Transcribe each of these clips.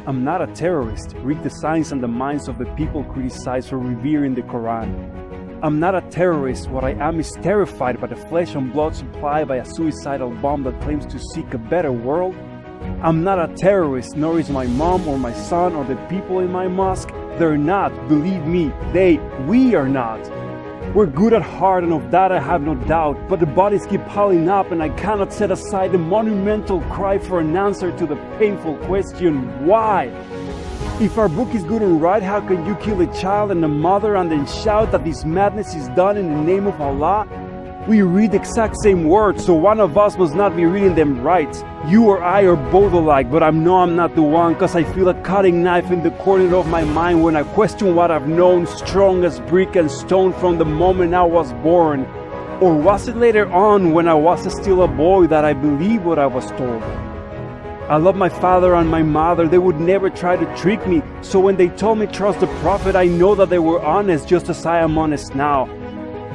I'm not a terrorist. Read the signs and the minds of the people criticized for revering the Quran. I'm not a terrorist. What I am is terrified by the flesh and blood supplied by a suicidal bomb that claims to seek a better world. I'm not a terrorist, nor is my mom or my son or the people in my mosque. They're not. Believe me, we are not. We're good at heart, and of that I have no doubt, but the bodies keep piling up and I cannot set aside the monumental cry for an answer to the painful question, why? If our book is good and right, how can you kill a child and a mother and then shout that this madness is done in the name of Allah? We read the exact same words, so one of us must not be reading them right. You or I are both alike, but I know I'm not the one, cause I feel a cutting knife in the corner of my mind when I question what I've known, strong as brick and stone from the moment I was born. Or was it later on, when I was still a boy, that I believed what I was told? I love my father and my mother. They would never try to trick me, so when they told me trust the Prophet, I know that they were honest, just as I am honest now.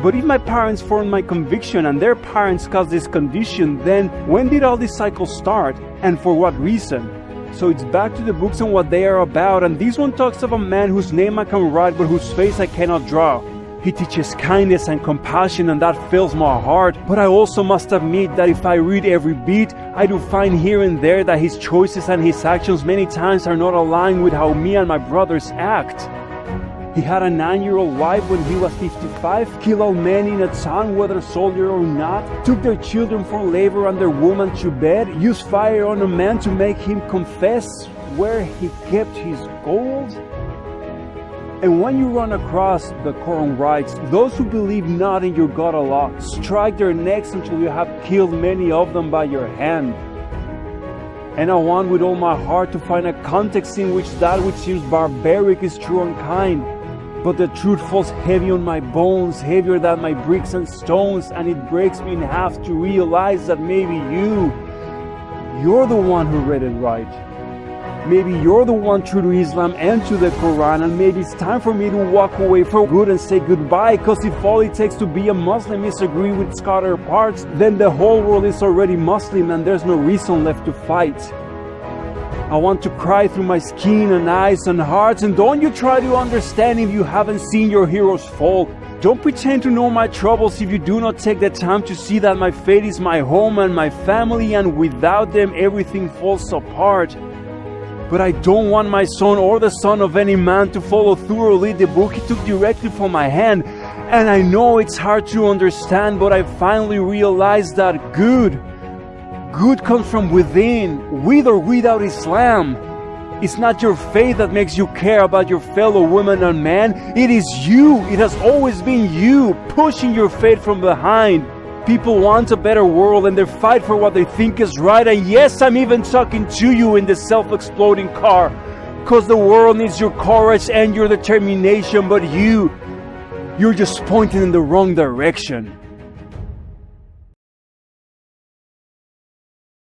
But if my parents formed my conviction and their parents caused this condition, then when did all this cycle start, and for what reason? So it's back to the books and what they are about, and this one talks of a man whose name I can write but whose face I cannot draw. He teaches kindness and compassion, and that fills my heart, but I also must admit that if I read every bit, I do find here and there that his choices and his actions many times are not aligned with how me and my brothers act. He had a 9-year-old wife when he was 55, killed all men in a town, whether soldier or not, took their children for labor and their woman to bed, used fire on a man to make him confess where he kept his gold. And when you run across, the Quran writes, those who believe not in your God Allah, strike their necks until you have killed many of them by your hand. And I want with all my heart to find a context in which that which seems barbaric is true and kind. But the truth falls heavy on my bones, heavier than my bricks and stones, and it breaks me in half to realize that maybe you're the one who read it right. Maybe you're the one true to Islam and to the Quran, and maybe it's time for me to walk away for good and say goodbye, because if all it takes to be a Muslim is agree with scattered parts, then the whole world is already Muslim and there's no reason left to fight. I want to cry through my skin and eyes and hearts, and don't you try to understand if you haven't seen your heroes fall. Don't pretend to know my troubles if you do not take the time to see that my fate is my home and my family, and without them everything falls apart. But I don't want my son or the son of any man to follow through or read the book he took directly from my hand. And I know it's hard to understand, but I finally realized that good comes from within, with or without Islam. It's not your faith that makes you care about your fellow woman and man. It is you. It has always been you pushing your faith from behind. People want a better world and they fight for what they think is right. And yes, I'm even talking to you in the self-exploding car, because the world needs your courage and your determination, but you're just pointing in the wrong direction.